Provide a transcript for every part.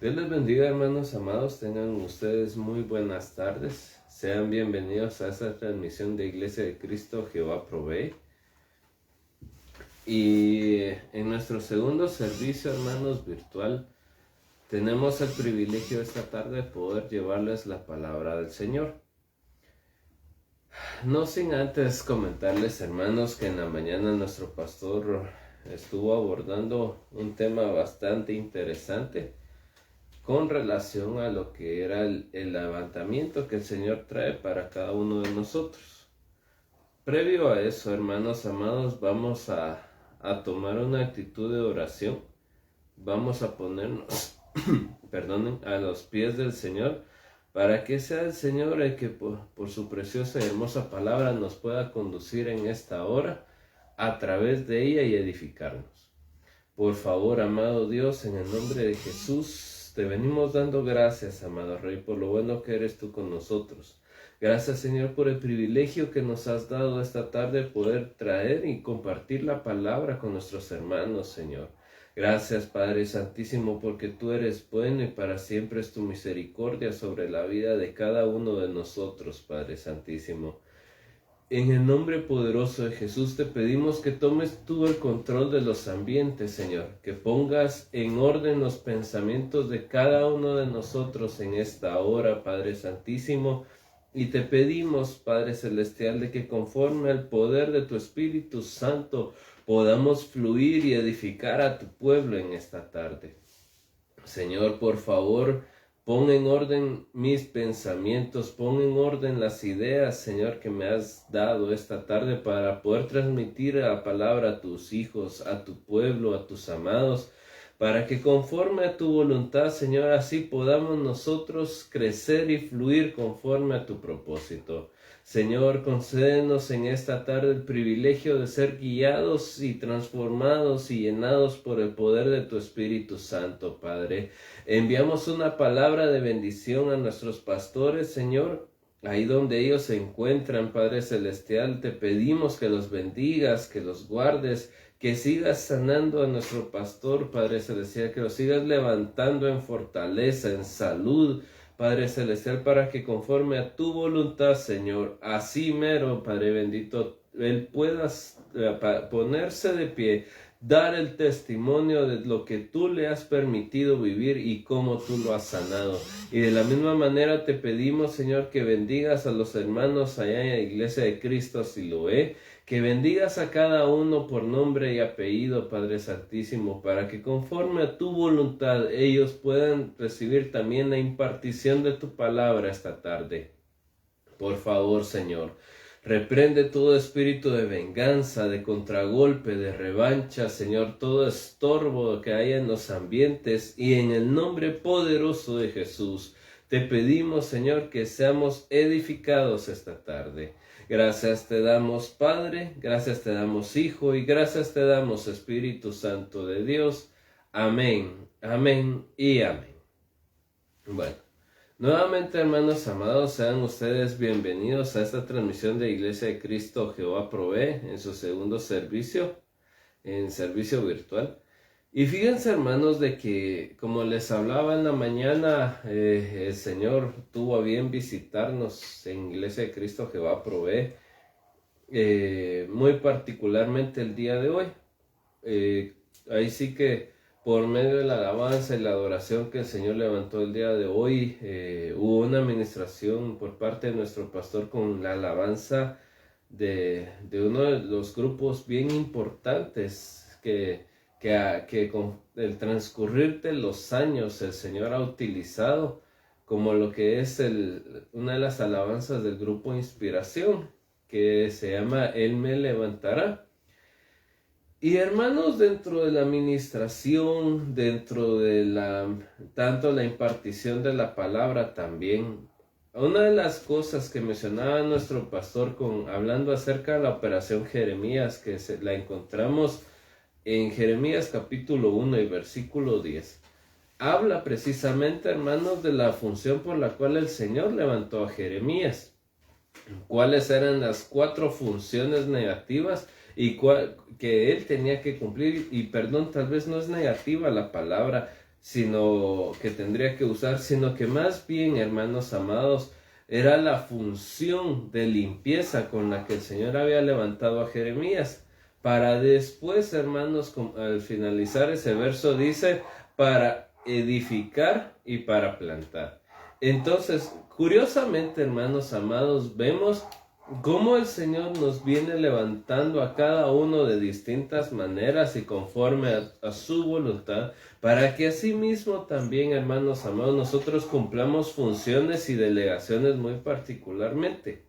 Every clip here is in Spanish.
Dios les bendiga, hermanos amados, tengan ustedes muy buenas tardes. Sean bienvenidos a esta transmisión de Iglesia de Cristo Jehová Provee. Y en nuestro segundo servicio, hermanos, virtual, tenemos el privilegio esta tarde de poder llevarles la palabra del Señor. No sin antes comentarles, hermanos, que en la mañana nuestro pastor estuvo abordando un tema bastante interesante con relación a lo que era el levantamiento que el Señor trae para cada uno de nosotros. Previo a eso, hermanos amados, vamos a tomar una actitud de oración. Vamos a ponernos, a los pies del Señor, para que sea el Señor el que por su preciosa y hermosa palabra nos pueda conducir en esta hora a través de ella y edificarnos. Por favor, amado Dios, en el nombre de Jesús, te venimos dando gracias, amado Rey, por lo bueno que eres tú con nosotros. Gracias, Señor, por el privilegio que nos has dado esta tarde de poder traer y compartir la palabra con nuestros hermanos, Señor. Gracias, Padre Santísimo, porque tú eres bueno y para siempre es tu misericordia sobre la vida de cada uno de nosotros, Padre Santísimo. En el nombre poderoso de Jesús te pedimos que tomes tú el control de los ambientes, Señor, que pongas en orden los pensamientos de cada uno de nosotros en esta hora, Padre Santísimo, y te pedimos, Padre Celestial, de que conforme al poder de tu Espíritu Santo podamos fluir y edificar a tu pueblo en esta tarde. Señor, por favor, pon en orden mis pensamientos, pon en orden las ideas, Señor, que me has dado esta tarde para poder transmitir la palabra a tus hijos, a tu pueblo, a tus amados, para que conforme a tu voluntad, Señor, así podamos nosotros crecer y fluir conforme a tu propósito. Señor, concédenos en esta tarde el privilegio de ser guiados y transformados y llenados por el poder de tu Espíritu Santo, Padre. Enviamos una palabra de bendición a nuestros pastores, Señor. Ahí donde ellos se encuentran, Padre Celestial, te pedimos que los bendigas, que los guardes, que sigas sanando a nuestro pastor, Padre Celestial, que lo sigas levantando en fortaleza, en salud, Padre Celestial, para que conforme a tu voluntad, Señor, así mero, Padre bendito, Él pueda ponerse de pie, dar el testimonio de lo que tú le has permitido vivir y cómo tú lo has sanado. Y de la misma manera te pedimos, Señor, que bendigas a los hermanos allá en la Iglesia de Cristo Siloé, que bendigas a cada uno por nombre y apellido, Padre Santísimo, para que conforme a tu voluntad ellos puedan recibir también la impartición de tu palabra esta tarde. Por favor, Señor, reprende todo espíritu de venganza, de contragolpe, de revancha, Señor, todo estorbo que haya en los ambientes, y en el nombre poderoso de Jesús, te pedimos, Señor, que seamos edificados esta tarde. Gracias te damos, Padre, gracias te damos, Hijo, y gracias te damos, Espíritu Santo de Dios. Amén, amén y amén. Bueno, nuevamente, hermanos amados, sean ustedes bienvenidos a esta transmisión de Iglesia de Cristo Jehová Provee en su segundo servicio, en servicio virtual. Y fíjense, hermanos, de que como les hablaba en la mañana, el Señor tuvo a bien visitarnos en Iglesia de Cristo Jehová Provee, muy particularmente el día de hoy. Ahí sí que por medio de la alabanza y la adoración que el Señor levantó el día de hoy, hubo una administración por parte de nuestro pastor con la alabanza de uno de los grupos bien importantes que con el transcurrir de los años el Señor ha utilizado, como lo que es una de las alabanzas del grupo Inspiración, que se llama Él me levantará. Y hermanos, dentro de la administración, dentro de tanto la impartición de la palabra también, una de las cosas que mencionaba nuestro pastor hablando acerca de la operación Jeremías, que la encontramos en Jeremías capítulo 1 y versículo 10, habla precisamente, hermanos, de la función por la cual el Señor levantó a Jeremías. ¿Cuáles eran las 4 funciones negativas y que él tenía que cumplir? Y perdón, tal vez no es negativa la palabra, sino que tendría que usar, sino que más bien, hermanos amados, era la función de limpieza con la que el Señor había levantado a Jeremías. Para después, hermanos, al finalizar ese verso, dice, para edificar y para plantar. Entonces, curiosamente, hermanos amados, vemos cómo el Señor nos viene levantando a cada uno de distintas maneras y conforme a su voluntad, para que asimismo también, hermanos amados, nosotros cumplamos funciones y delegaciones muy particularmente.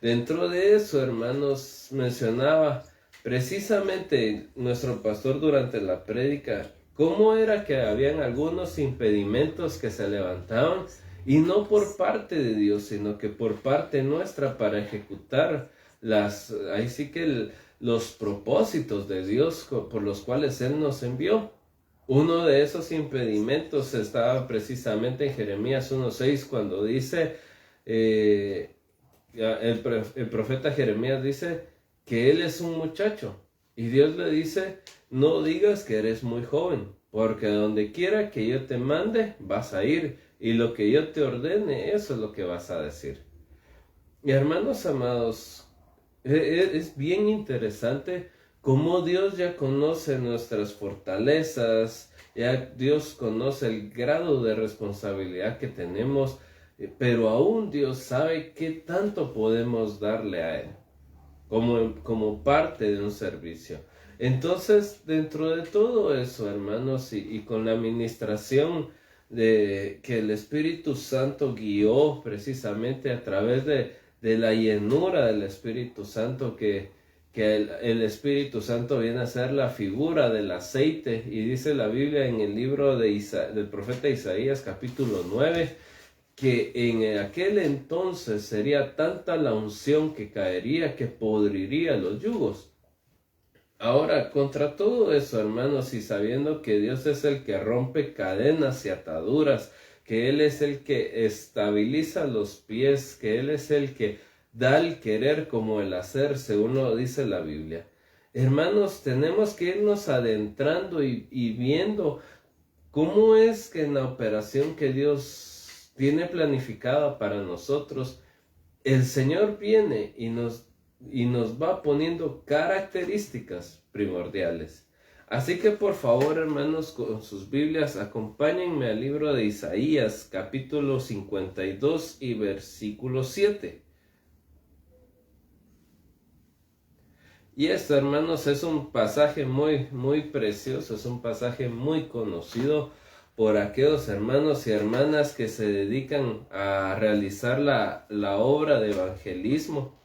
Dentro de eso, hermanos, mencionaba precisamente nuestro pastor durante la prédica, cómo era que habían algunos impedimentos que se levantaban, y no por parte de Dios, sino que por parte nuestra para ejecutar los propósitos de Dios por los cuales Él nos envió. Uno de esos impedimentos estaba precisamente en Jeremías 1:6, cuando dice, el profeta Jeremías dice que él es un muchacho, y Dios le dice, no digas que eres muy joven, porque donde quiera que yo te mande, vas a ir, y lo que yo te ordene, eso es lo que vas a decir. Y hermanos amados, es bien interesante cómo Dios ya conoce nuestras fortalezas, ya Dios conoce el grado de responsabilidad que tenemos, pero aún Dios sabe qué tanto podemos darle a Él como parte de un servicio. Entonces, dentro de todo eso, hermanos, y con la administración que el Espíritu Santo guió precisamente a través de la llenura del Espíritu Santo, que el Espíritu Santo viene a ser la figura del aceite, y dice la Biblia en el libro del profeta Isaías capítulo 9, que en aquel entonces sería tanta la unción que caería que podriría los yugos. Ahora, contra todo eso, hermanos, y sabiendo que Dios es el que rompe cadenas y ataduras, que Él es el que estabiliza los pies, que Él es el que da el querer como el hacer, según lo dice la Biblia. Hermanos, tenemos que irnos adentrando y viendo cómo es que en la operación que Dios tiene planificada para nosotros, el Señor viene y nos va poniendo características primordiales. Así que por favor, hermanos, con sus Biblias, acompáñenme al libro de Isaías, capítulo 52 y versículo 7. Y esto, hermanos, es un pasaje muy, muy precioso, es un pasaje muy conocido por aquellos hermanos y hermanas que se dedican a realizar la obra de evangelismo.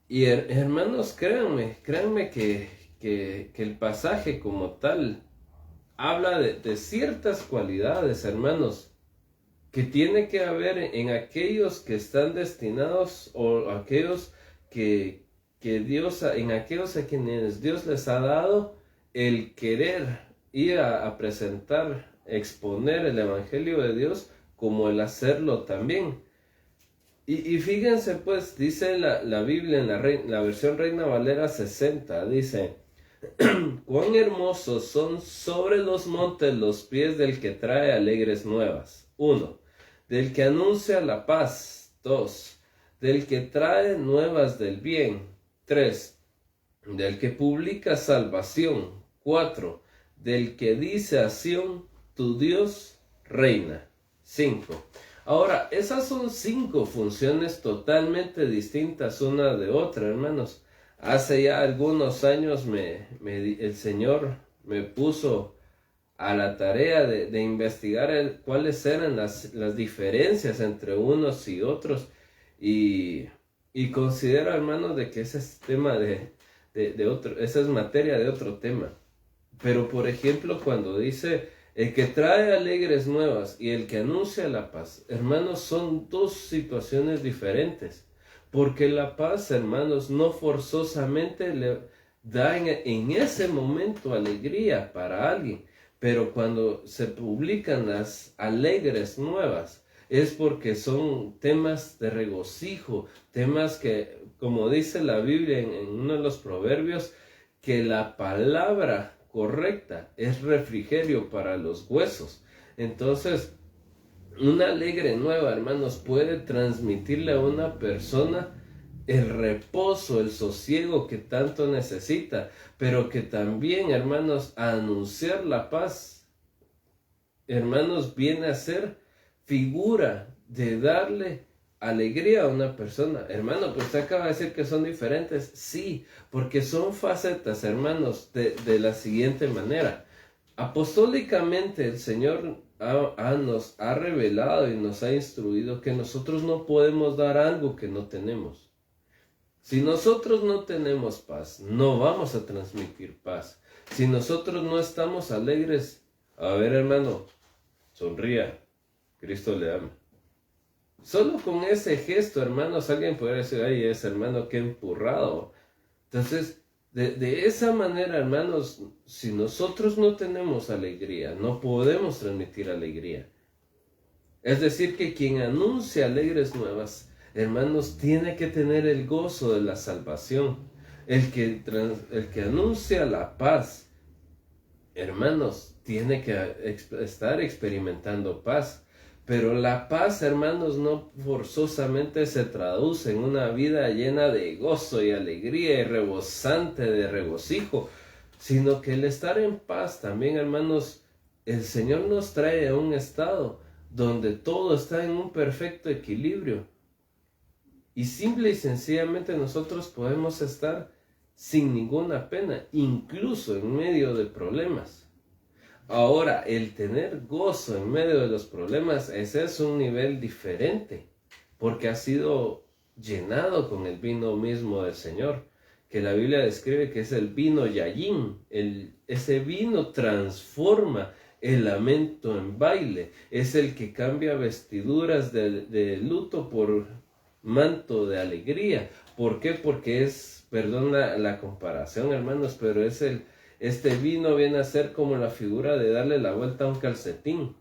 Y hermanos, créanme que el pasaje como tal habla de ciertas cualidades, hermanos, que tiene que haber en aquellos que están destinados, o aquellos en aquellos a quienes Dios les ha dado el querer ir a presentar, exponer el Evangelio de Dios, como el hacerlo también. Y fíjense pues, dice la Biblia en la versión Reina Valera 60, dice, cuán hermosos son sobre los montes los pies del que trae alegres nuevas. 1. Del que anuncia la paz. 2. Del que trae nuevas del bien. 3. Del que publica salvación. 4. Del que dice a Sión, tu Dios reina. 5. Ahora, esas son 5 funciones totalmente distintas una de otra, hermanos. Hace ya algunos años el Señor me puso a la tarea de investigar cuáles eran las diferencias entre unos y otros. Y considero, hermanos, de que ese es tema esa es materia de otro tema. Pero, por ejemplo, cuando dice el que trae alegres nuevas y el que anuncia la paz, hermanos, son dos situaciones diferentes. Porque la paz, hermanos, no forzosamente le da en ese momento alegría para alguien. Pero cuando se publican las alegres nuevas, es porque son temas de regocijo, temas que, como dice la Biblia en uno de los proverbios, que la palabra, correcta, es refrigerio para los huesos. Entonces, una alegre nueva, hermanos, puede transmitirle a una persona el reposo, el sosiego que tanto necesita, pero que también, hermanos, a anunciar la paz, hermanos, viene a ser figura de darle alegría a una persona. Hermano, pues usted acaba de decir que son diferentes. Sí, porque son facetas, hermanos, de la siguiente manera. Apostólicamente el Señor nos ha revelado y nos ha instruido que nosotros no podemos dar algo que no tenemos. Si nosotros no tenemos paz, no vamos a transmitir paz. Si nosotros no estamos alegres, a ver, hermano, sonría, Cristo le ama. Solo con ese gesto, hermanos, alguien podría decir, ay, ese hermano, qué empurrado. Entonces, de esa manera, hermanos, si nosotros no tenemos alegría, no podemos transmitir alegría. Es decir, que quien anuncia alegres nuevas, hermanos, tiene que tener el gozo de la salvación. El que anuncia la paz, hermanos, tiene que estar experimentando paz. Pero la paz, hermanos, no forzosamente se traduce en una vida llena de gozo y alegría y rebosante de regocijo, sino que el estar en paz también, hermanos, el Señor nos trae a un estado donde todo está en un perfecto equilibrio. Y simple y sencillamente nosotros podemos estar sin ninguna pena, incluso en medio de problemas. Ahora, el tener gozo en medio de los problemas, ese es un nivel diferente, porque ha sido llenado con el vino mismo del Señor, que la Biblia describe que es el vino Yayim. Ese vino transforma el lamento en baile, es el que cambia vestiduras de luto por manto de alegría. ¿Por qué? Porque es, perdón la comparación, hermanos, pero este vino viene a ser como la figura de darle la vuelta a un calcetín.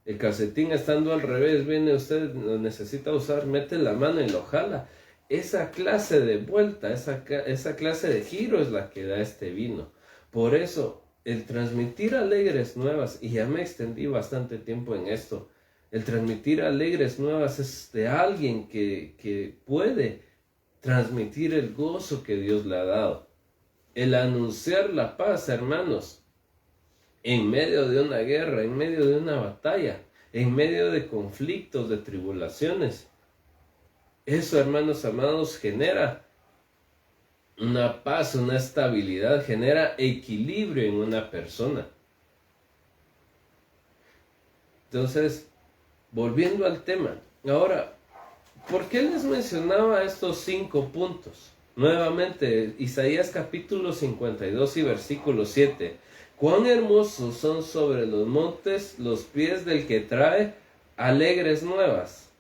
El calcetín estando al revés, viene usted, lo necesita usar, mete la mano y lo jala. Esa clase de vuelta, esa clase de giro es la que da este vino. Por eso, el transmitir alegres nuevas, y ya me extendí bastante tiempo en esto, el transmitir alegres nuevas es de alguien que puede transmitir el gozo que Dios le ha dado. El anunciar la paz, hermanos, en medio de una guerra, en medio de una batalla, en medio de conflictos, de tribulaciones. Eso, hermanos amados, genera una paz, una estabilidad, genera equilibrio en una persona. Entonces, volviendo al tema, ahora, ¿por qué les mencionaba estos 5 puntos? Nuevamente, Isaías capítulo 52 y versículo 7. Cuán hermosos son sobre los montes los pies del que trae alegres nuevas,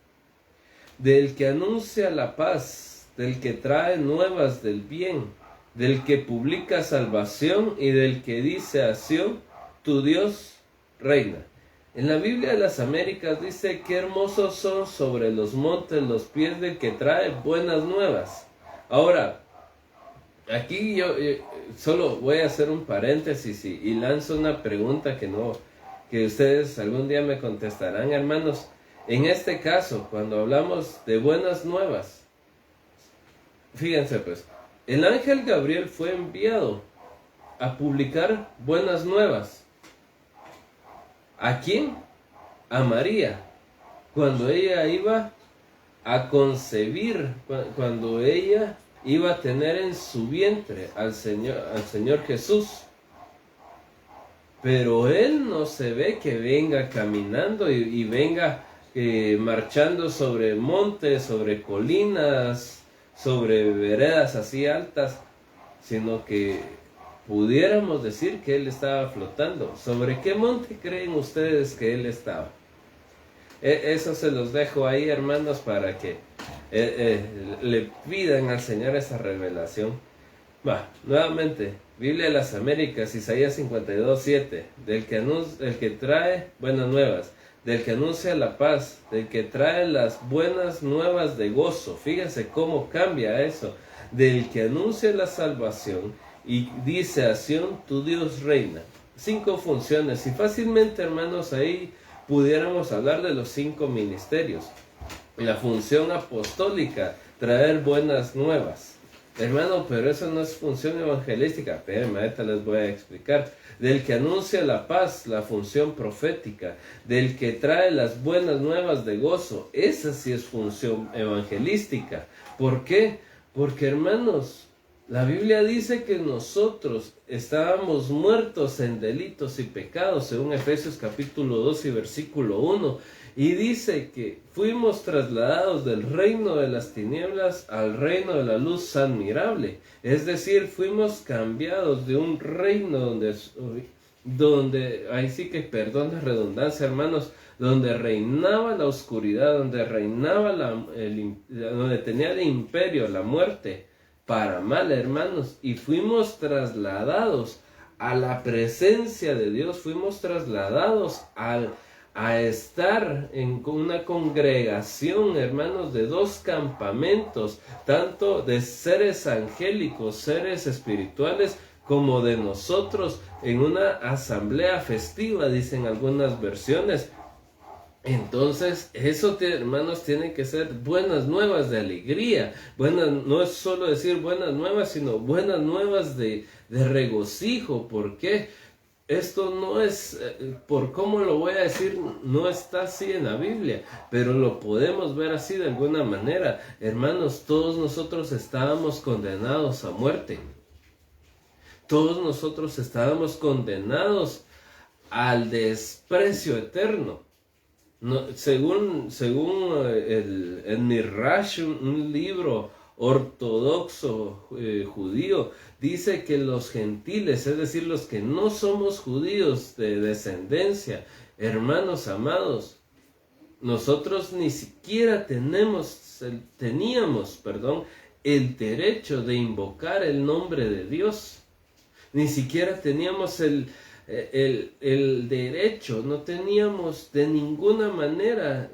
del que anuncia la paz, del que trae nuevas del bien, del que publica salvación y del que dice a Sión, tu Dios reina. En la Biblia de las Américas dice, qué hermosos son sobre los montes los pies del que trae buenas nuevas. Ahora, aquí yo solo voy a hacer un paréntesis y lanzo una pregunta que ustedes algún día me contestarán, hermanos. En este caso, cuando hablamos de buenas nuevas, fíjense pues, el ángel Gabriel fue enviado a publicar buenas nuevas. ¿A quién? A María, cuando ella iba a concebir, cuando ella iba a tener en su vientre al Señor Jesús. Pero Él no se ve que venga caminando y venga marchando sobre montes, sobre colinas, sobre veredas así altas, sino que pudiéramos decir que Él estaba flotando. ¿Sobre qué monte creen ustedes que Él estaba? Eso se los dejo ahí, hermanos, para que le pidan al Señor esa revelación. Nuevamente, Biblia de las Américas, Isaías 52, 7. El que trae buenas nuevas, del que anuncia la paz, del que trae las buenas nuevas de gozo. Fíjense cómo cambia eso. Del que anuncia la salvación y dice: a Sión tu Dios reina. 5 funciones, y fácilmente, hermanos, ahí pudiéramos hablar de los 5 ministerios. La función apostólica, traer buenas nuevas. Hermano, pero eso no es función evangelística. Espérenme, ahorita les voy a explicar. Del que anuncia la paz, la función profética. Del que trae las buenas nuevas de gozo. Esa sí es función evangelística. ¿Por qué? Porque, hermanos, la Biblia dice que nosotros estábamos muertos en delitos y pecados, según Efesios capítulo 2 y versículo 1. Y dice que fuimos trasladados del reino de las tinieblas al reino de la luz admirable. Es decir, fuimos cambiados de un reino donde ahí sí que, perdón la redundancia, hermanos, donde reinaba la oscuridad, donde reinaba donde tenía el imperio, la muerte, para mal, hermanos, y fuimos trasladados a la presencia de Dios, fuimos trasladados a estar en una congregación, hermanos, de 2 campamentos, tanto de seres angélicos, seres espirituales, como de nosotros, en una asamblea festiva, dicen algunas versiones. Entonces, eso, hermanos, tiene que ser buenas nuevas de alegría. No es solo decir buenas nuevas, sino buenas nuevas de regocijo. ¿Por qué? Esto no es, por cómo lo voy a decir, no está así en la Biblia, pero lo podemos ver así de alguna manera. Hermanos, todos nosotros estábamos condenados a muerte. Todos nosotros estábamos condenados al desprecio eterno. No, según el Midrash, un libro ortodoxo judío, dice que los gentiles, es decir, los que no somos judíos de descendencia, hermanos amados, nosotros ni siquiera teníamos el derecho de invocar el nombre de Dios. Ni siquiera teníamos el derecho, no teníamos de ninguna manera,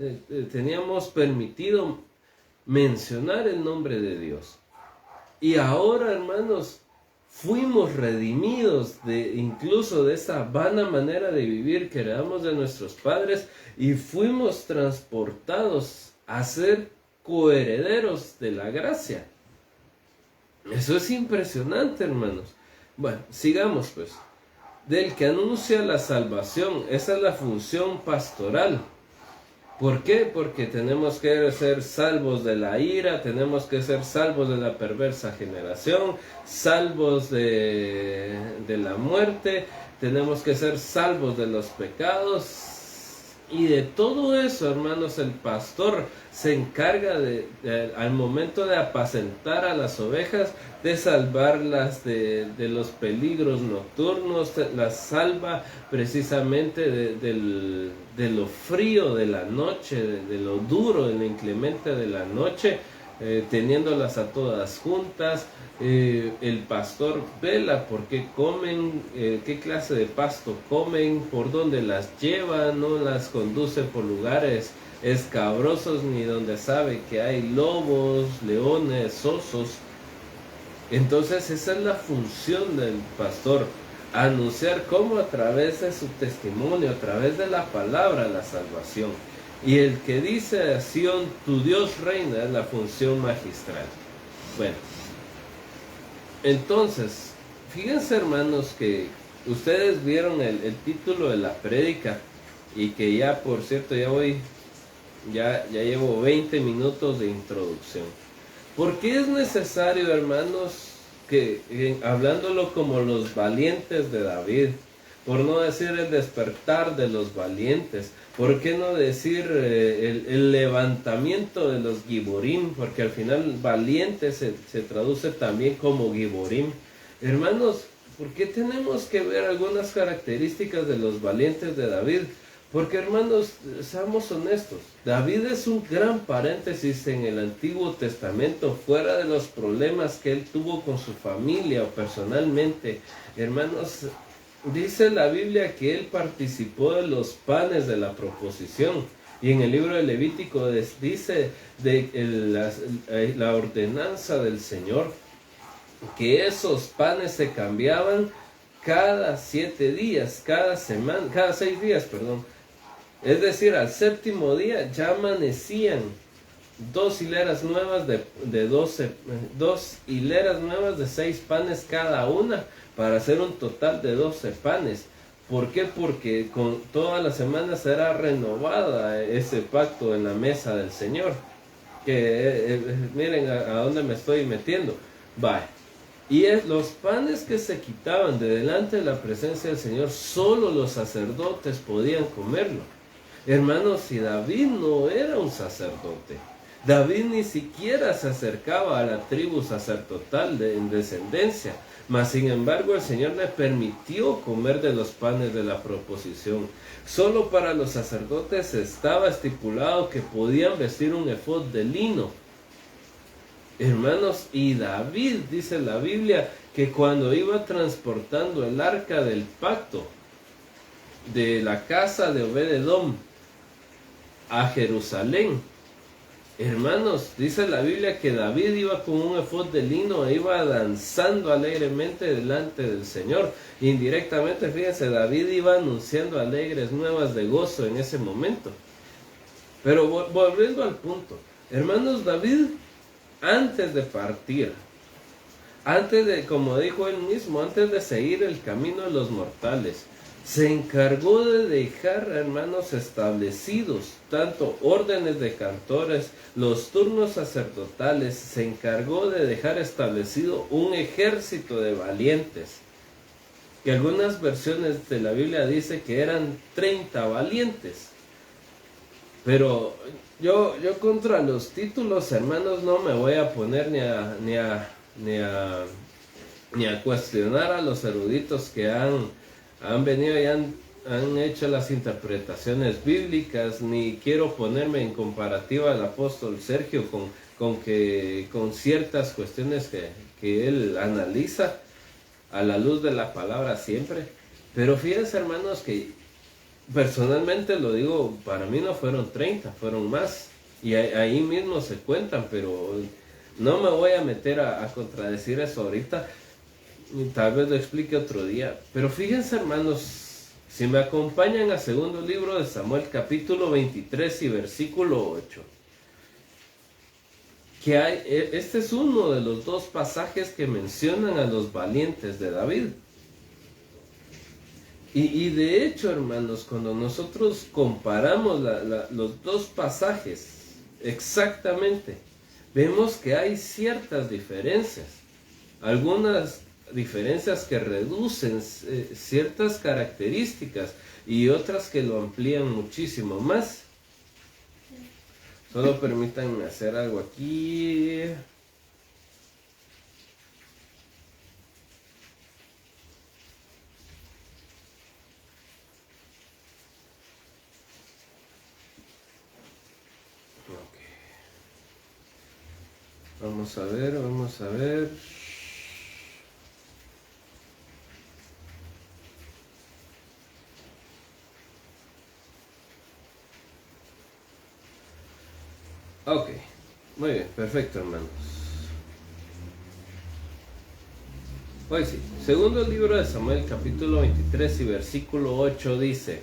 teníamos permitido mencionar el nombre de Dios. Y ahora, hermanos, fuimos redimidos incluso de esa vana manera de vivir que heredamos de nuestros padres, y fuimos transportados a ser coherederos de la gracia. Eso es impresionante, hermanos. Bueno, sigamos pues. Del que anuncia la salvación, esa es la función pastoral. ¿Por qué? Porque tenemos que ser salvos de la ira, tenemos que ser salvos de la perversa generación, salvos de la muerte, tenemos que ser salvos de los pecados. Y de todo eso, hermanos, el pastor se encarga al momento de apacentar a las ovejas, de salvarlas de los peligros nocturnos, las salva precisamente de lo frío de la noche, de lo duro, de lo inclemente de la noche, teniéndolas a todas juntas. El pastor vela por qué comen, qué clase de pasto comen, por dónde las lleva, no las conduce por lugares escabrosos ni donde sabe que hay lobos, leones, osos. Entonces esa es la función del pastor, anunciar cómo a través de su testimonio, a través de la palabra, la salvación. Y el que dice a Sión, tu Dios reina, es la función magistral. Bueno, entonces, fíjense, hermanos, que ustedes vieron el título de la prédica, y que ya, por cierto, ya llevo 20 minutos de introducción. ¿Por qué es necesario, hermanos, que hablándolo como los valientes de David, por no decir el despertar de los valientes, por qué no decir el levantamiento de los giborim, porque al final valiente se traduce también como giborim? Hermanos, ¿por qué tenemos que ver algunas características de los valientes de David? Porque, hermanos, seamos honestos, David es un gran paréntesis en el Antiguo Testamento, fuera de los problemas que él tuvo con su familia o personalmente. Hermanos, dice la Biblia que él participó de los panes de la proposición. Y en el libro de Levítico dice de la ordenanza del Señor. que esos panes se cambiaban cada 7 días, cada semana, cada 6 días, perdón. Es decir, al séptimo día ya amanecían 2 hileras nuevas de 12, 2 hileras nuevas de 6 panes cada una, para hacer un total de 12 panes. ¿Por qué? Porque con todas las semanas será renovada ese pacto en la mesa del Señor. Que miren a dónde me estoy metiendo. Vaya. Y los panes que se quitaban de delante de la presencia del Señor, solo los sacerdotes podían comerlo. Hermanos, si David no era un sacerdote, David ni siquiera se acercaba a la tribu sacerdotal en descendencia, mas sin embargo el Señor le permitió comer de los panes de la proposición. Solo para los sacerdotes estaba estipulado que podían vestir un efod de lino. Hermanos, y David, dice la Biblia, que cuando iba transportando el arca del pacto de la casa de Obed-edom a Jerusalén, hermanos, dice la Biblia que David iba con un efod de lino e iba danzando alegremente delante del Señor. Indirectamente, fíjense, David iba anunciando alegres nuevas de gozo en ese momento. Pero volviendo al punto, hermanos, David, antes de partir, antes de, como dijo él mismo, antes de seguir el camino de los mortales, se encargó de dejar, hermanos, establecidos tanto órdenes de cantores, los turnos sacerdotales, se encargó de dejar establecido un ejército de valientes, que algunas versiones de la Biblia dice que eran 30 valientes. Pero yo contra los títulos, hermanos, no me voy a poner ni a cuestionar a los eruditos que han venido y han hecho las interpretaciones bíblicas, ni quiero ponerme en comparativa al apóstol Sergio con ciertas cuestiones que él analiza a la luz de la palabra siempre. Pero fíjense, hermanos, que personalmente lo digo, para mí no fueron 30, fueron más. Y ahí mismo se cuentan, pero no me voy a meter a contradecir eso ahorita. Tal vez lo explique otro día. Pero fíjense, hermanos, si me acompañan a segundo libro de Samuel, capítulo 23 y versículo 8. Este es uno de los 2 pasajes que mencionan a los valientes de David. Y de hecho, hermanos, cuando nosotros comparamos los 2 pasajes exactamente, vemos que hay ciertas diferencias. Algunas diferencias que reducen ciertas características y otras que lo amplían muchísimo más. Solo permítanme hacer algo aquí. Vamos a ver. Ok, muy bien, perfecto, hermanos. Hoy sí, segundo libro de Samuel, capítulo 23 y versículo 8 dice,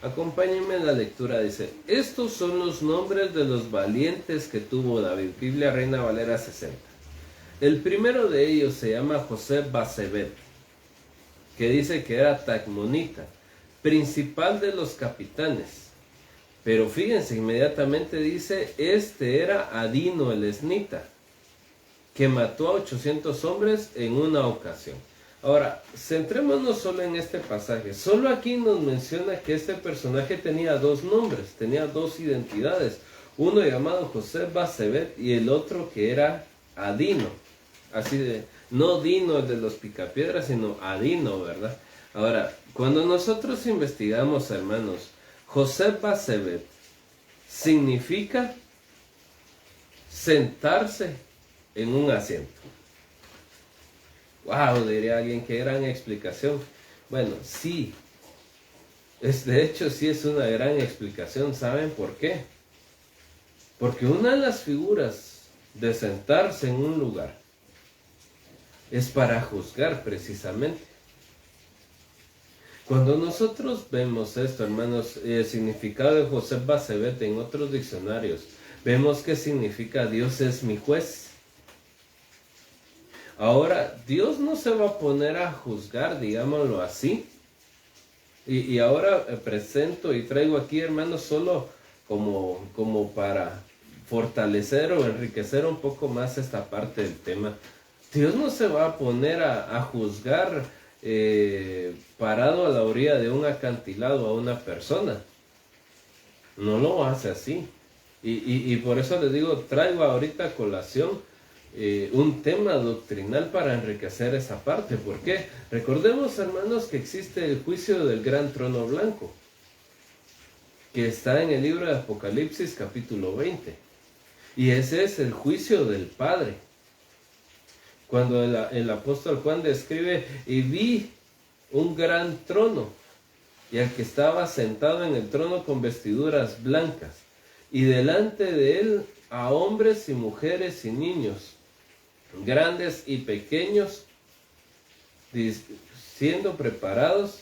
acompáñenme en la lectura, dice, estos son los nombres de los valientes que tuvo David, Biblia Reina Valera 60. El primero de ellos se llama José Basebet, que dice que era tacmonita, principal de los capitanes. Pero fíjense, inmediatamente dice, este era Adino el esnita, que mató a 800 hombres en una ocasión. Ahora, centrémonos solo en este pasaje. Solo aquí nos menciona que este personaje tenía 2 nombres, tenía 2 identidades. Uno llamado José Basebet y el otro que era Adino. Así de, no Dino el de los picapiedras, sino Adino, ¿verdad? Ahora, cuando nosotros investigamos, hermanos, José Basebet significa sentarse en un asiento. Wow, diría alguien, qué gran explicación. Bueno, sí, de hecho sí es una gran explicación. ¿Saben por qué? Porque una de las figuras de sentarse en un lugar es para juzgar precisamente. Cuando nosotros vemos esto, hermanos, el significado de Joseph Bassebet en otros diccionarios, vemos que significa Dios es mi juez. Ahora, Dios no se va a poner a juzgar, digámoslo así. Y ahora presento y traigo aquí, hermanos, solo como para fortalecer o enriquecer un poco más esta parte del tema. Dios no se va a poner a juzgar parado a la orilla de un acantilado a una persona. No lo hace así. Y por eso les digo, traigo ahorita a colación un tema doctrinal para enriquecer esa parte. ¿Por qué? Recordemos, hermanos, que existe el juicio del gran trono blanco, que está en el libro de Apocalipsis capítulo 20. Y ese es el juicio del Padre. Cuando el apóstol Juan describe, y vi un gran trono, y al que estaba sentado en el trono con vestiduras blancas, y delante de él a hombres y mujeres y niños, grandes y pequeños, siendo preparados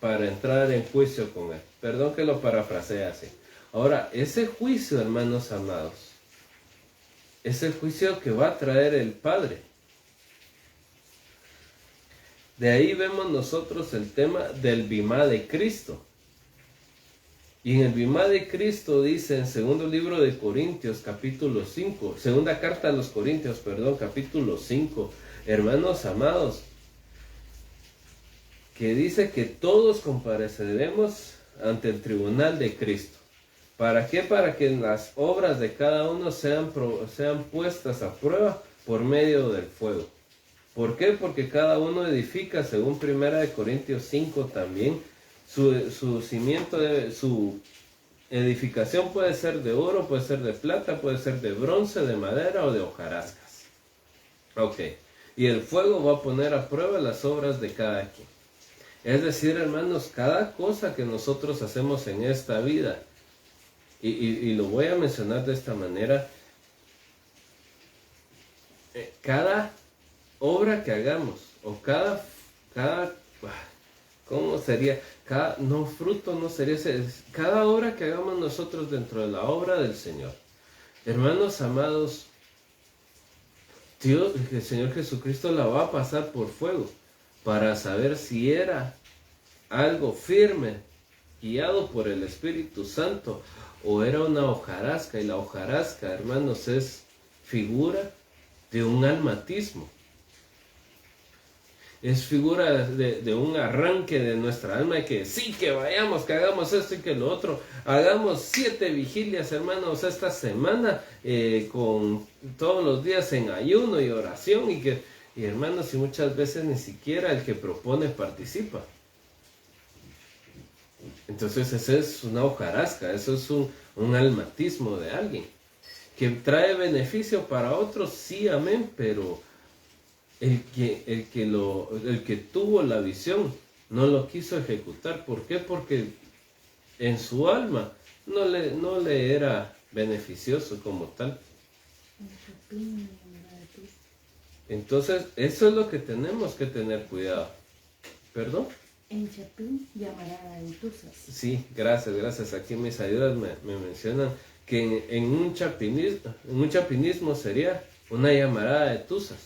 para entrar en juicio con él. Perdón que lo parafrasee así. Ahora, ese juicio, hermanos amados, es el juicio que va a traer el Padre. De ahí vemos nosotros el tema del bimá de Cristo. Y en el bimá de Cristo dice en segundo libro de Corintios, capítulo 5, segunda carta a los Corintios, perdón, capítulo 5, hermanos amados, que dice que todos compareceremos ante el tribunal de Cristo. ¿Para qué? Para que las obras de cada uno sean puestas a prueba por medio del fuego. ¿Por qué? Porque cada uno edifica, según 1 Corintios 5 también, su cimiento, su edificación puede ser de oro, puede ser de plata, puede ser de bronce, de madera o de hojarascas. Ok. Y el fuego va a poner a prueba las obras de cada quien. Es decir, hermanos, cada cosa que nosotros hacemos en esta vida, y lo voy a mencionar de esta manera, cada obra que hagamos, o ¿cómo sería? Fruto no sería ese, cada obra que hagamos nosotros dentro de la obra del Señor. Hermanos amados, Dios, el Señor Jesucristo la va a pasar por fuego para saber si era algo firme, guiado por el Espíritu Santo, o era una hojarasca. Y la hojarasca, hermanos, es figura de un almatismo. Es figura de un arranque de nuestra alma, y que sí, que vayamos, que hagamos esto y que lo otro. Hagamos 7 vigilias, hermanos, esta semana, con todos los días en ayuno y oración, y hermanos, y muchas veces ni siquiera el que propone participa. Entonces esa es una hojarasca, eso es un almatismo de alguien. Que trae beneficio para otros, sí, amén, pero el que tuvo la visión no lo quiso ejecutar. ¿Por qué? Porque en su alma no le era beneficioso como tal. Entonces, eso es lo que tenemos que tener cuidado. ¿Perdón? En Chapín llamará a intusas. Sí, gracias. Aquí mis ayudas me mencionan que en un chapinismo sería una llamarada de tuzas.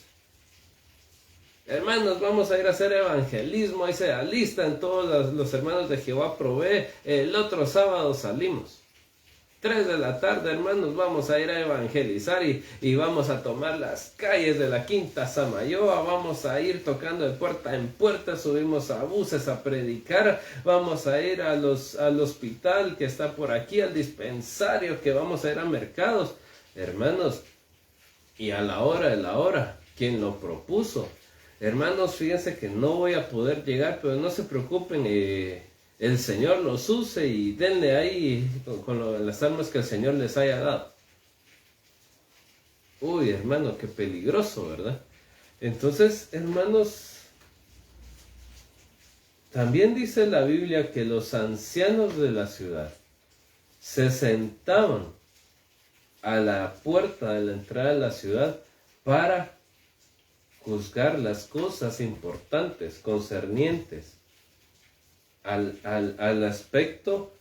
Hermanos, vamos a ir a hacer evangelismo, ahí se alistan todos los hermanos de Jehová Provee, el otro sábado salimos. 3 de la tarde, hermanos, vamos a ir a evangelizar y vamos a tomar las calles de la Quinta Samayoa, vamos a ir tocando de puerta en puerta, subimos a buses a predicar, vamos a ir al hospital que está por aquí, al dispensario, que vamos a ir a mercados. Hermanos, y a la hora de la hora, ¿quién lo propuso? Hermanos, fíjense que no voy a poder llegar, pero no se preocupen, el Señor los use y denle ahí con las almas que el Señor les haya dado. Uy, hermano, qué peligroso, ¿verdad? Entonces, hermanos, también dice la Biblia que los ancianos de la ciudad se sentaban a la puerta de la entrada de la ciudad para juzgar las cosas importantes, concernientes al aspecto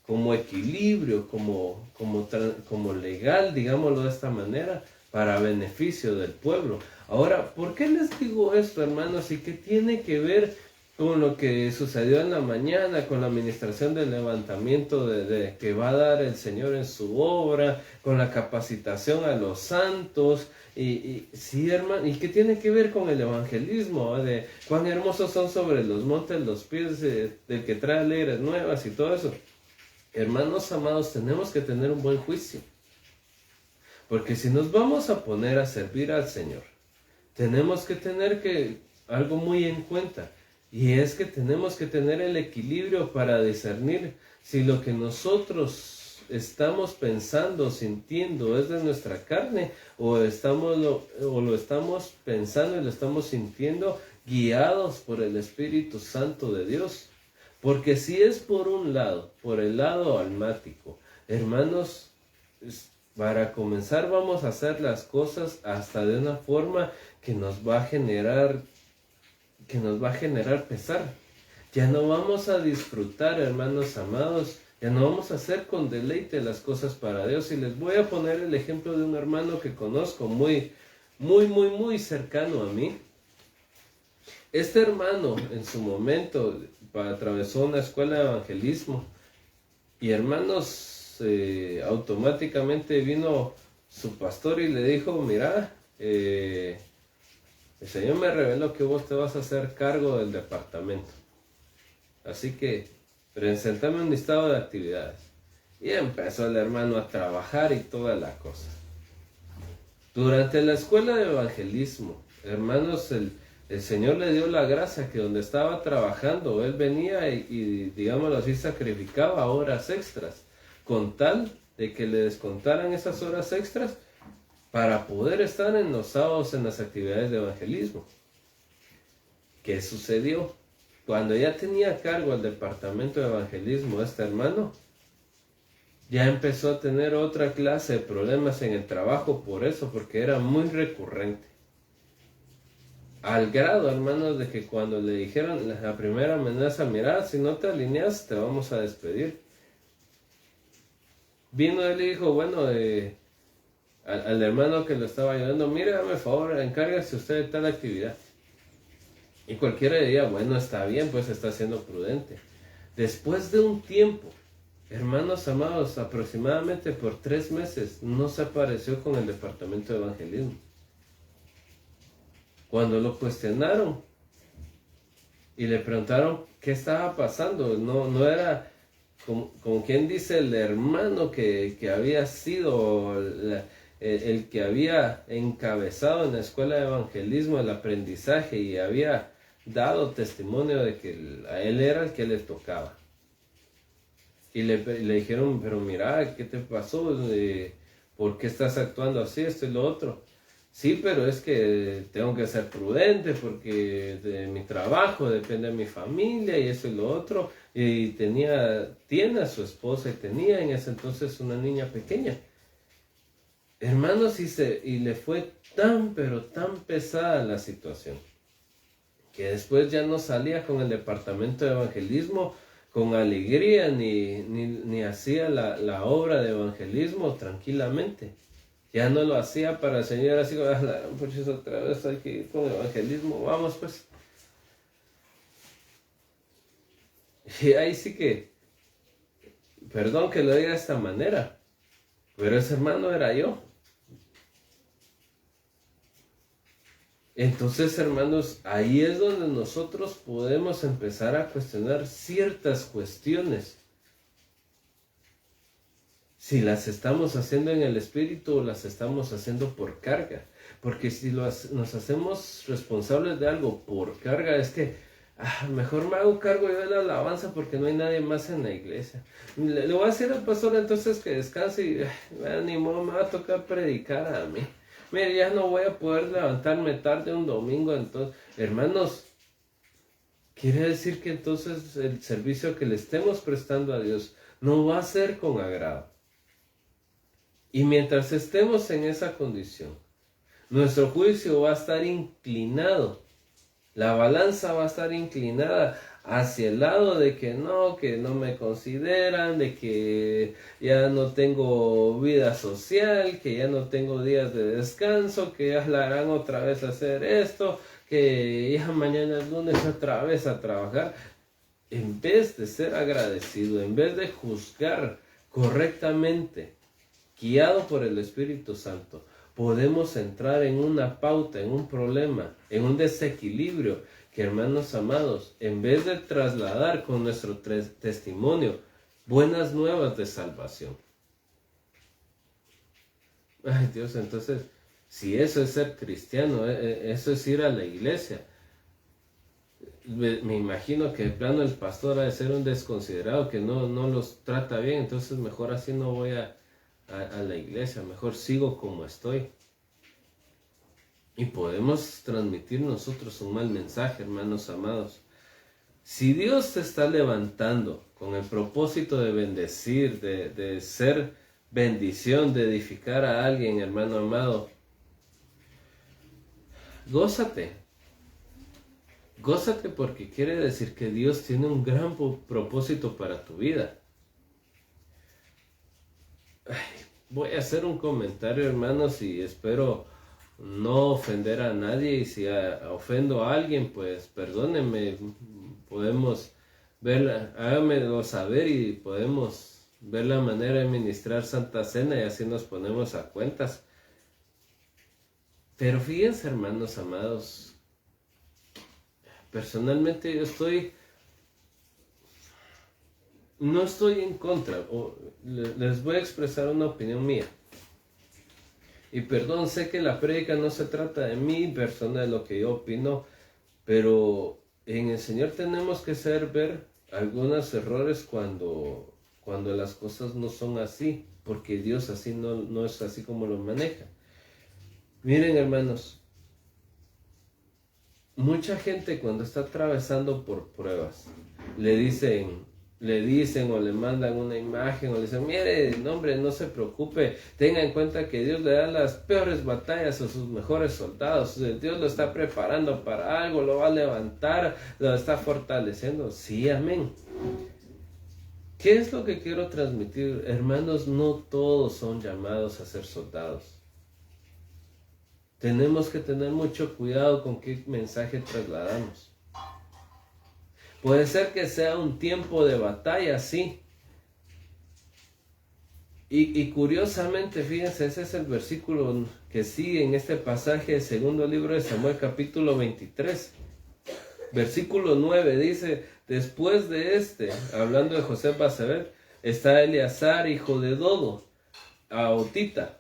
como equilibrio, como legal, digámoslo de esta manera, para beneficio del pueblo. Ahora, ¿por qué les digo esto, hermanos? ¿Y qué tiene que ver con lo que sucedió en la mañana, con la administración del levantamiento de que va a dar el Señor en su obra, con la capacitación a los santos? Sí, hermano, ¿y qué tiene que ver con el evangelismo? De cuán hermosos son sobre los montes los pies del que trae alegres nuevas y todo eso. Hermanos amados, tenemos que tener un buen juicio. Porque si nos vamos a poner a servir al Señor, tenemos que tener algo muy en cuenta. Y es que tenemos que tener el equilibrio para discernir si lo que nosotros estamos pensando, sintiendo es de nuestra carne o lo estamos pensando y lo estamos sintiendo guiados por el Espíritu Santo de Dios. Porque si es por un lado, por el lado almático, hermanos, para comenzar vamos a hacer las cosas hasta de una forma que nos va a generar pesar. Ya no vamos a disfrutar, hermanos amados, ya no vamos a hacer con deleite las cosas para Dios. Y les voy a poner el ejemplo de un hermano que conozco muy cercano a mí. Este hermano en su momento atravesó una escuela de evangelismo y hermanos, automáticamente vino su pastor y le dijo, mira, el Señor me reveló que vos te vas a hacer cargo del departamento. Así que presentame un listado de actividades. Y empezó el hermano a trabajar y toda la cosa. Durante la escuela de evangelismo, hermanos, el Señor le dio la gracia que donde estaba trabajando, él venía y digámoslo así, sacrificaba horas extras, con tal de que le descontaran esas horas extras para poder estar en los sábados en las actividades de evangelismo. ¿Qué sucedió? Cuando ya tenía a cargo el departamento de evangelismo este hermano, ya empezó a tener otra clase de problemas en el trabajo por eso, porque era muy recurrente. Al grado, hermanos, de que cuando le dijeron la primera amenaza, mira, si no te alineas, te vamos a despedir. Vino él y dijo, bueno, al hermano que lo estaba ayudando, mire, dame favor, encárguese usted de tal actividad. Y cualquiera diría, bueno, está bien, pues está siendo prudente. Después de un tiempo, hermanos amados, aproximadamente por 3 meses, no se apareció con el departamento de evangelismo. Cuando lo cuestionaron y le preguntaron qué estaba pasando, no era como quien dice el hermano que había sido el que había encabezado en la escuela de evangelismo el aprendizaje y había dado testimonio de que a él era el que le tocaba. Y le dijeron, pero mira, ¿qué te pasó? ¿Por qué estás actuando así, esto y lo otro? Sí, pero es que tengo que ser prudente porque de mi trabajo depende de mi familia y eso y lo otro. Y tiene a su esposa y tenía en ese entonces una niña pequeña. Hermanos, y le fue pero tan pesada la situación, que después ya no salía con el departamento de evangelismo con alegría, ni hacía la obra de evangelismo tranquilamente. Ya no lo hacía para el Señor, así como, por eso otra vez hay que ir con evangelismo, vamos pues. Y ahí sí que, perdón que lo diga de esta manera, pero ese hermano era yo. Entonces, hermanos, ahí es donde nosotros podemos empezar a cuestionar ciertas cuestiones. Si las estamos haciendo en el espíritu o las estamos haciendo por carga. Porque si nos hacemos responsables de algo por carga, es que mejor me hago cargo yo de la alabanza porque no hay nadie más en la iglesia. Le voy a decir al pastor entonces que descanse y ni modo, me va a tocar predicar a mí. Mire, ya no voy a poder levantarme tarde un domingo. Entonces, hermanos, quiere decir que entonces el servicio que le estemos prestando a Dios no va a ser con agrado. Y mientras estemos en esa condición, Nuestro juicio va a estar inclinado. La balanza va a estar inclinada hacia el lado de que no me consideran, de que ya no tengo vida social, que ya no tengo días de descanso, que ya la harán otra vez hacer esto, que ya mañana es lunes otra vez a trabajar. En vez de ser agradecido, en vez de juzgar correctamente, guiado por el Espíritu Santo, podemos entrar en una pauta, en un problema, en un desequilibrio que, hermanos amados, en vez de trasladar con nuestro testimonio buenas nuevas de salvación. Ay Dios, entonces, si eso es ser cristiano, eso es ir a la iglesia. Me imagino que de plano el pastor ha de ser un desconsiderado que no los trata bien, entonces mejor así no voy a la iglesia, mejor sigo como estoy. Y podemos transmitir nosotros un mal mensaje, hermanos amados. Si Dios te está levantando con el propósito de bendecir, de ser bendición, de edificar a alguien, hermano amado, gózate. Gózate porque quiere decir que Dios tiene un gran propósito para tu vida. Voy a hacer un comentario, hermanos, y espero no ofender a nadie, y si ofendo a alguien, pues perdónenme, podemos ver, háganmelo saber y podemos ver la manera de ministrar Santa Cena y así nos ponemos a cuentas. Pero fíjense, hermanos amados, personalmente yo no estoy en contra, les voy a expresar una opinión mía. Y perdón, sé que la prédica no se trata de mi persona, de lo que yo opino, pero en el Señor tenemos que saber ver algunos errores cuando las cosas no son así, porque Dios así no es así como lo maneja. Miren, hermanos, mucha gente cuando está atravesando por pruebas, le dicen o le mandan una imagen o le dicen, mire, no, hombre, no se preocupe, tenga en cuenta que Dios le da las peores batallas a sus mejores soldados, Dios lo está preparando para algo, lo va a levantar, lo está fortaleciendo. Sí, amén. ¿Qué es lo que quiero transmitir? Hermanos, no todos son llamados a ser soldados. Tenemos que tener mucho cuidado con qué mensaje trasladamos. Puede ser que sea un tiempo de batalla, sí. Y curiosamente, fíjense, ese es el versículo que sigue en este pasaje del segundo libro de Samuel, capítulo 23. Versículo 9 dice, después de hablando de José Basebet, está Eleazar, hijo de Dodo, Ahotita,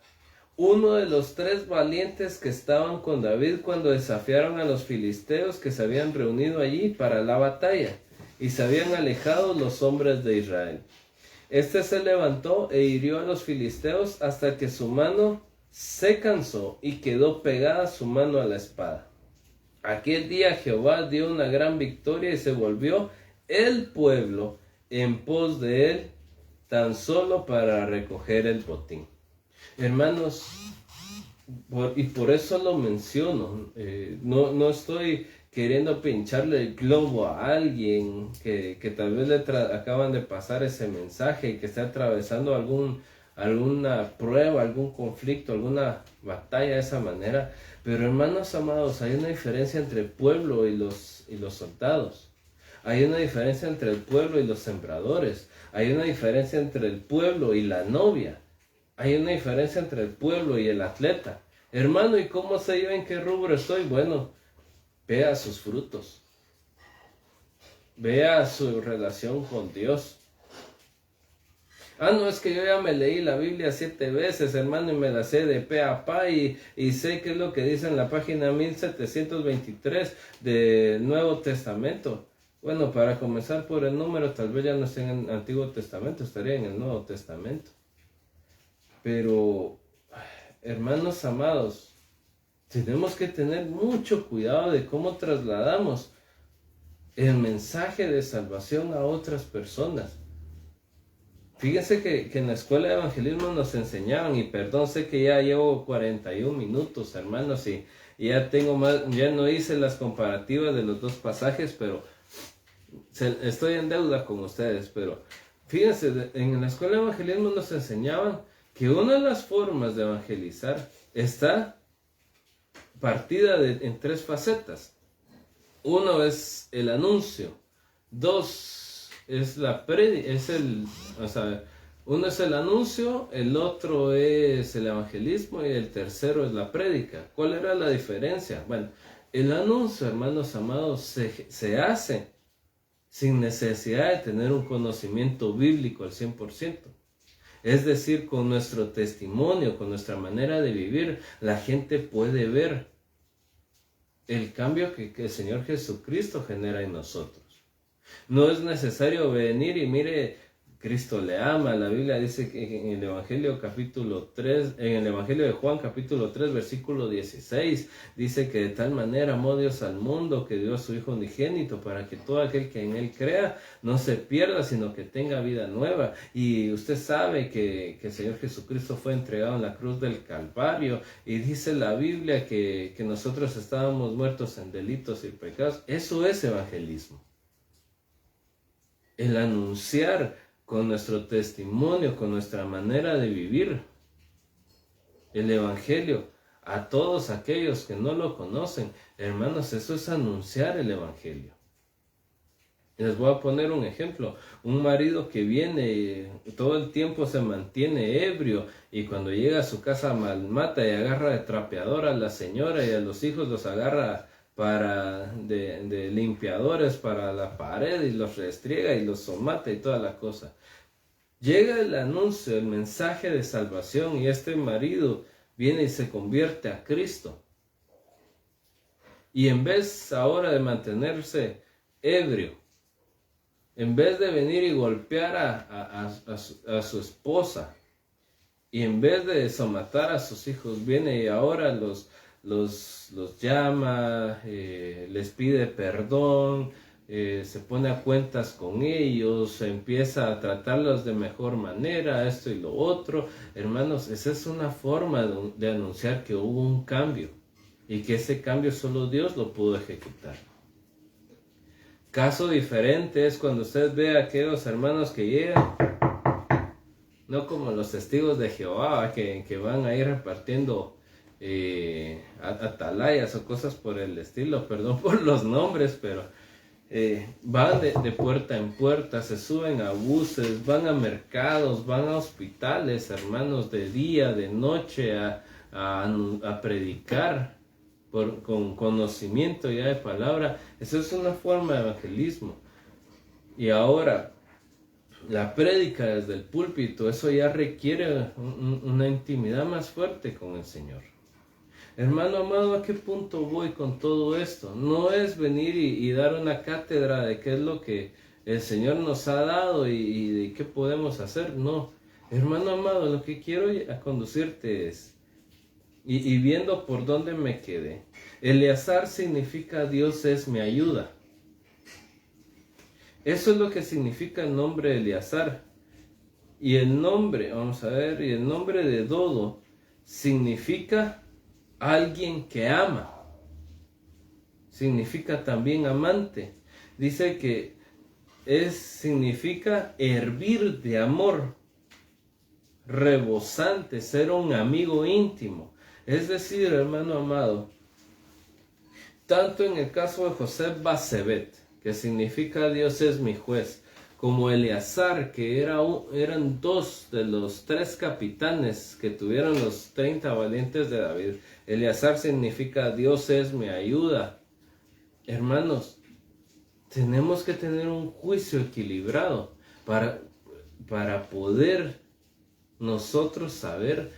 uno de los 3 valientes que estaban con David cuando desafiaron a los filisteos que se habían reunido allí para la batalla y se habían alejado los hombres de Israel. Este se levantó e hirió a los filisteos hasta que su mano se cansó y quedó pegada su mano a la espada. Aquel día Jehová dio una gran victoria y se volvió el pueblo en pos de él tan solo para recoger el botín. Hermanos, y por eso lo menciono, no estoy queriendo pincharle el globo a alguien que tal vez acaban de pasar ese mensaje y que esté atravesando alguna prueba, algún conflicto, alguna batalla de esa manera. Pero hermanos amados, hay una diferencia entre el pueblo y los soldados. Hay una diferencia entre el pueblo y los sembradores. Hay una diferencia entre el pueblo y la novia. Hay una diferencia entre el pueblo y el atleta. Hermano, ¿y cómo sé yo en qué rubro estoy? Bueno, vea sus frutos. Vea su relación con Dios. No, es que yo ya me leí la Biblia 7 veces, hermano, y me la sé de pe a pa y sé qué es lo que dice en la página 1723 del Nuevo Testamento. Bueno, para comenzar por el número, tal vez ya no esté en el Antiguo Testamento, estaría en el Nuevo Testamento. Pero, hermanos amados, tenemos que tener mucho cuidado de cómo trasladamos el mensaje de salvación a otras personas. Fíjense que en la escuela de evangelismo nos enseñaban, y perdón, sé que ya llevo 41 minutos, hermanos, y ya tengo más, ya no hice las comparativas de los dos pasajes, pero estoy en deuda con ustedes. Pero fíjense, en la escuela de evangelismo nos enseñaban que una de las formas de evangelizar está partida en tres facetas. Uno es el anuncio, dos es uno es el anuncio, el otro es el evangelismo y el tercero es la prédica. ¿Cuál era la diferencia? Bueno, el anuncio, hermanos amados, se hace sin necesidad de tener un conocimiento bíblico al 100%. Es decir, con nuestro testimonio, con nuestra manera de vivir, la gente puede ver el cambio que el Señor Jesucristo genera en nosotros. No es necesario venir y mire, Cristo le ama. La Biblia dice que en el Evangelio de Juan capítulo 3 versículo 16, dice que de tal manera amó Dios al mundo que dio a su Hijo unigénito para que todo aquel que en él crea no se pierda, sino que tenga vida nueva. Y usted sabe que el Señor Jesucristo fue entregado en la cruz del Calvario, y dice la Biblia que nosotros estábamos muertos en delitos y pecados. Eso es evangelismo. El anunciar con nuestro testimonio, con nuestra manera de vivir el evangelio a todos aquellos que no lo conocen. Hermanos, eso es anunciar el evangelio. Les voy a poner un ejemplo. Un marido que viene todo el tiempo se mantiene ebrio, y cuando llega a su casa malmata y agarra de trapeador a la señora, y a los hijos los agarra de limpiadores para la pared, y los restriega y los somata y toda la cosa. Llega el anuncio, el mensaje de salvación, y este marido viene y se convierte a Cristo. Y en vez ahora de mantenerse ebrio, en vez de venir y golpear a su esposa, y en vez de somatar a sus hijos, viene y ahora los llama, les pide perdón, se pone a cuentas con ellos, empieza a tratarlos de mejor manera, esto y lo otro. Hermanos, esa es una forma de anunciar que hubo un cambio, y que ese cambio solo Dios lo pudo ejecutar. Caso diferente es cuando usted ve a aquellos hermanos que llegan, no como los testigos de Jehová, que van a ir repartiendo atalayas o cosas por el estilo, perdón por los nombres, pero van de puerta en puerta, se suben a buses, van a mercados, van a hospitales, hermanos, de día, de noche, a predicar con conocimiento ya de palabra. Eso es una forma de evangelismo. Y ahora, la prédica desde el púlpito, eso ya requiere una intimidad más fuerte con el Señor. Hermano amado, ¿a qué punto voy con todo esto? No es venir y dar una cátedra de qué es lo que el Señor nos ha dado y de qué podemos hacer. No, hermano amado, lo que quiero conducirte es, y viendo por dónde me quedé, Eleazar significa Dios es mi ayuda. Eso es lo que significa el nombre de Eleazar. Y el nombre, vamos a ver, y el nombre de Dodo significa alguien que ama. Significa también amante. Dice que significa hervir de amor, rebosante, ser un amigo íntimo. Es decir, hermano amado, tanto en el caso de José Basebet, que significa Dios es mi juez, como Eleazar, que eran dos de los 3 capitanes que tuvieron los 30 valientes de David. Eleazar significa Dios es mi ayuda. Hermanos, tenemos que tener un juicio equilibrado para poder nosotros saber,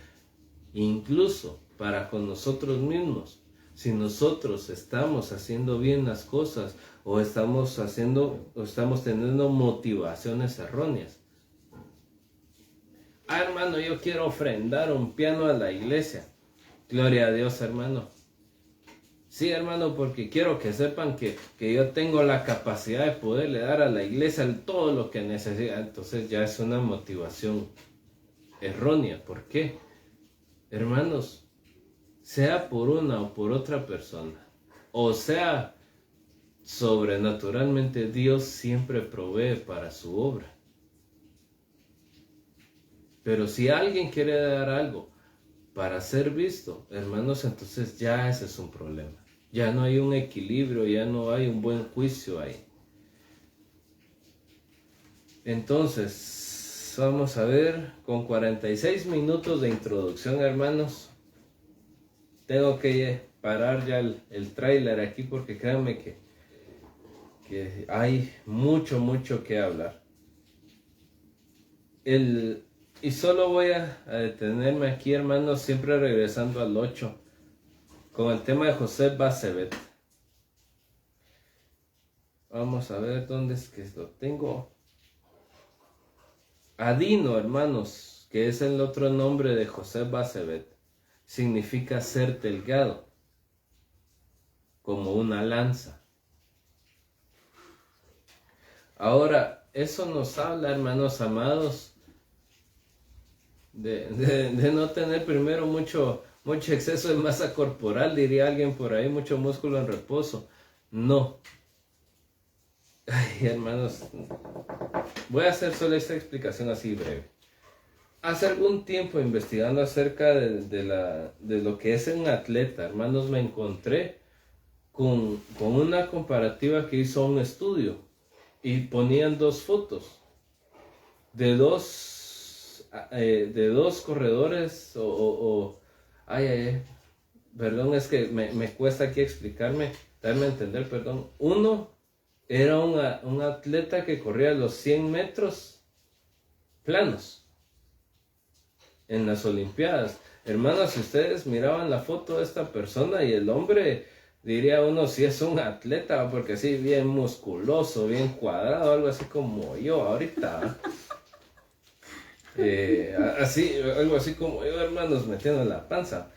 incluso para con nosotros mismos, si nosotros estamos haciendo bien las cosas o estamos teniendo motivaciones erróneas. Hermano, yo quiero ofrendar un piano a la iglesia. Gloria a Dios, hermano. Sí, hermano, porque quiero que sepan que yo tengo la capacidad de poderle dar a la iglesia todo lo que necesita. Entonces ya es una motivación errónea. ¿Por qué? Hermanos, sea por una o por otra persona, o sea, sobrenaturalmente Dios siempre provee para su obra. Pero si alguien quiere dar algo para ser visto, hermanos, entonces ya ese es un problema. Ya no hay un equilibrio, ya no hay un buen juicio ahí. Entonces, vamos a ver, con 46 minutos de introducción, hermanos, tengo que parar ya el tráiler aquí porque créanme que hay mucho que hablar. Y solo voy a detenerme aquí, hermanos, siempre regresando al 8, con el tema de José Basebet. Vamos a ver dónde es que lo tengo. Adino, hermanos, que es el otro nombre de José Basebet, significa ser delgado, como una lanza. Ahora, eso nos habla, hermanos amados, de no tener primero mucho exceso de masa corporal, diría alguien por ahí, mucho músculo en reposo. No. Ay, hermanos, voy a hacer solo esta explicación así breve. Hace algún tiempo investigando acerca de lo que es un atleta, hermanos, me encontré con una comparativa que hizo un estudio y ponían dos fotos de dos corredores perdón, es que me cuesta aquí explicarme, darme a entender, perdón. Uno era un atleta que corría los 100 metros planos en las Olimpiadas. Hermanos, si ustedes miraban la foto de esta persona y el hombre, diría uno si es un atleta, porque así bien musculoso, bien cuadrado, algo así como yo ahorita. Algo así como yo, hermanos, metiendo la panza.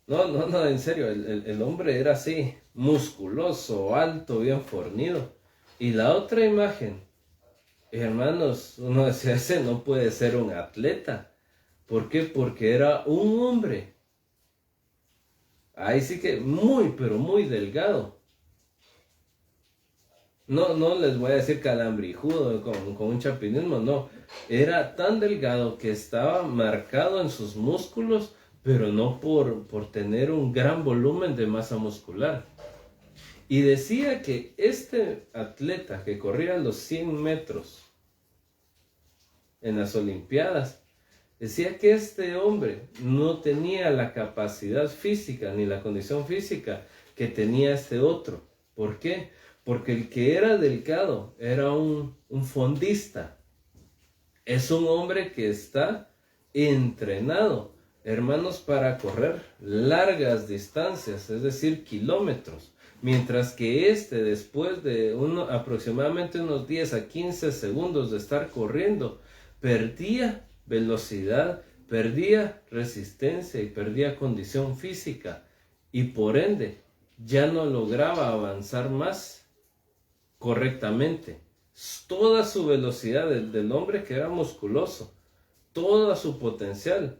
No, en serio, el hombre era así, musculoso, alto, bien fornido. Y la otra imagen, hermanos, uno decía, ese no puede ser un atleta. ¿Por qué? Porque era un hombre. Ahí sí que pero muy delgado. No les voy a decir calambrijudo con un chapinismo, no. Era tan delgado que estaba marcado en sus músculos, pero no por tener un gran volumen de masa muscular. Y decía que este atleta que corría los 100 metros en las Olimpiadas, decía que este hombre no tenía la capacidad física ni la condición física que tenía este otro. ¿Por qué? Porque el que era delgado era un fondista. Es un hombre que está entrenado, hermanos, para correr largas distancias, es decir, kilómetros. Mientras que después de aproximadamente unos 10 a 15 segundos de estar corriendo, perdía velocidad, perdía resistencia y perdía condición física. Y por ende, ya no lograba avanzar más correctamente. Toda su velocidad del hombre que era musculoso, toda su potencial,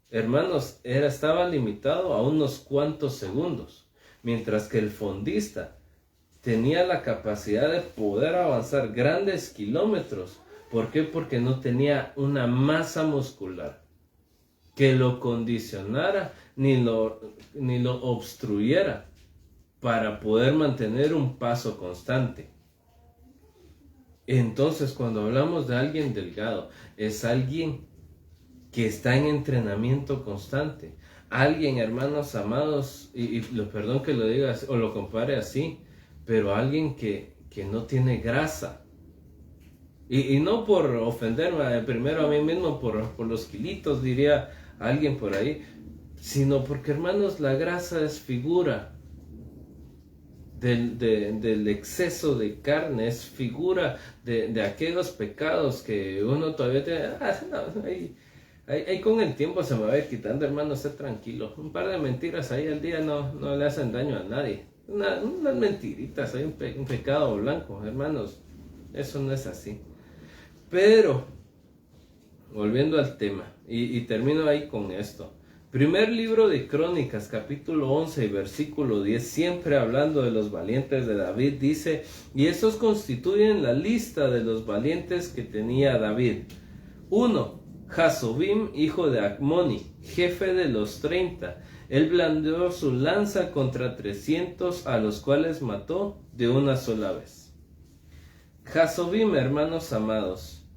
hermanos, estaba limitado a unos cuantos segundos. Mientras que el fondista tenía la capacidad de poder avanzar grandes kilómetros. ¿Por qué? Porque no tenía una masa muscular que lo condicionara ni lo obstruyera para poder mantener un paso constante. Entonces, cuando hablamos de alguien delgado, es alguien que está en entrenamiento constante. Alguien, hermanos amados, perdón que lo diga o lo compare así, pero alguien que no tiene grasa. Y no por ofenderme primero a mí mismo por los kilitos, diría alguien por ahí, sino porque, hermanos, la grasa es figura del exceso de carne, es figura de aquellos pecados que uno todavía tiene. Ahí con el tiempo se me va a ir quitando, hermano, sé tranquilo. Un par de mentiras ahí al día no le hacen daño a nadie. Unas mentiritas, hay un pecado blanco, hermanos. Eso no es así. Pero, volviendo al tema, y termino ahí con esto. Primer libro de Crónicas, capítulo 11 y versículo 10, siempre hablando de los valientes de David, dice: y estos constituyen la lista de los valientes que tenía David. 1. Jasobim, hijo de Acmoni, jefe de los 30. Él blandió su lanza contra 300, a los cuales mató de una sola vez. Jasobim, hermanos amados.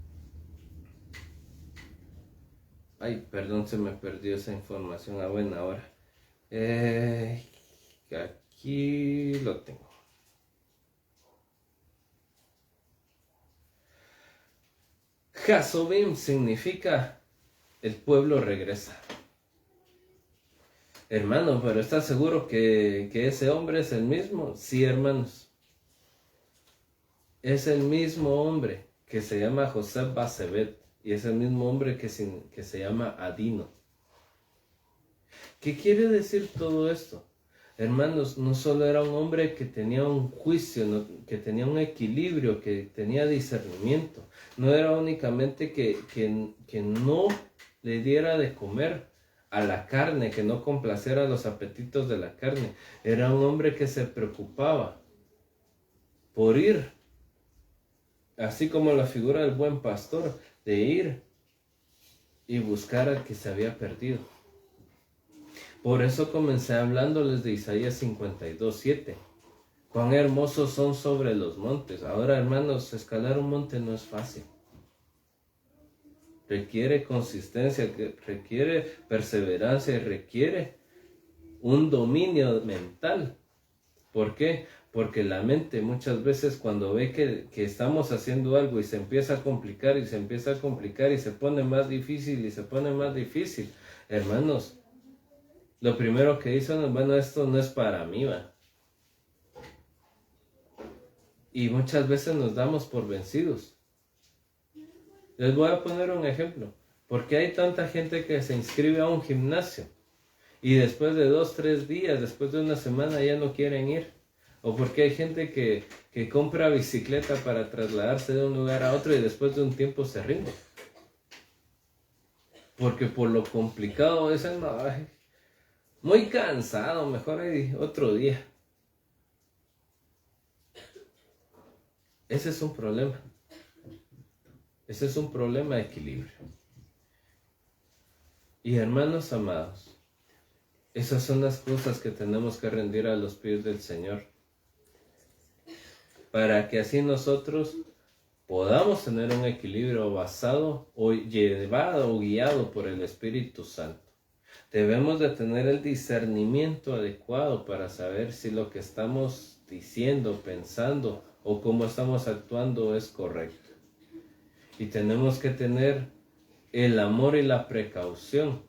Ay, perdón, se me perdió esa información a buena hora. Aquí lo tengo. Jasobim significa el pueblo regresa. Hermano, pero ¿estás seguro que ese hombre es el mismo? Sí, hermanos. Es el mismo hombre que se llama José Basebet y es el mismo hombre que se llama Adino. ¿Qué quiere decir todo esto? Hermanos, no solo era un hombre que tenía un juicio, que tenía un equilibrio, que tenía discernimiento. No era únicamente que no le diera de comer a la carne, que no complaciera los apetitos de la carne. Era un hombre que se preocupaba por ir, así como la figura del buen pastor, de ir y buscar al que se había perdido. Por eso comencé hablándoles de Isaías 52:7. Cuán hermosos son sobre los montes. Ahora, hermanos, escalar un monte no es fácil. Requiere consistencia, requiere perseverancia, requiere un dominio mental. ¿Por qué? Porque la mente muchas veces cuando ve que estamos haciendo algo y se empieza a complicar y se empieza a complicar y se pone más difícil y se pone más difícil, hermanos, lo primero que dicen, bueno, esto no es para mí, va. Y muchas veces nos damos por vencidos. Les voy a poner un ejemplo. ¿Por qué hay tanta gente que se inscribe a un gimnasio y después de 2-3 días, después de una semana ya no quieren ir? ¿O por qué hay gente que compra bicicleta para trasladarse de un lugar a otro y después de un tiempo se rinde? Porque por lo complicado dicen, no, muy cansado, mejor otro día. Ese es un problema. Ese es un problema de equilibrio. Y hermanos amados, esas son las cosas que tenemos que rendir a los pies del Señor, para que así nosotros podamos tener un equilibrio basado o llevado o guiado por el Espíritu Santo. Debemos de tener el discernimiento adecuado para saber si lo que estamos diciendo, pensando o cómo estamos actuando es correcto. Y tenemos que tener el amor y la precaución,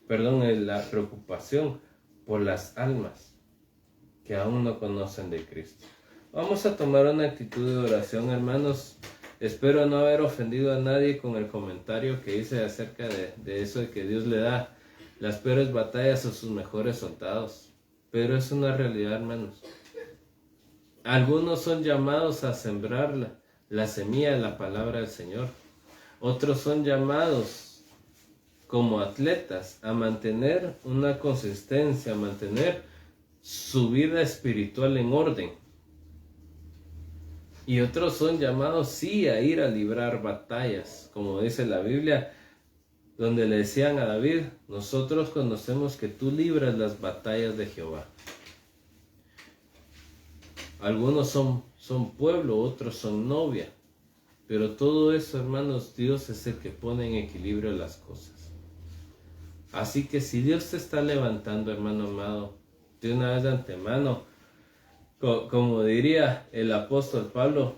la preocupación por las almas que aún no conocen de Cristo. Vamos a tomar una actitud de oración, hermanos. Espero no haber ofendido a nadie con el comentario que hice acerca de eso de que Dios le da las peores batallas a sus mejores soldados. Pero es una realidad, hermanos. Algunos son llamados a sembrar la semilla de la palabra del Señor. Otros son llamados como atletas a mantener una consistencia, a mantener su vida espiritual en orden. Y otros son llamados sí a ir a librar batallas, como dice la Biblia, donde le decían a David, nosotros conocemos que tú libras las batallas de Jehová. Algunos son pueblo, otros son novia. Pero todo eso, hermanos, Dios es el que pone en equilibrio las cosas. Así que si Dios te está levantando, hermano amado, de una vez de antemano, como diría el apóstol Pablo,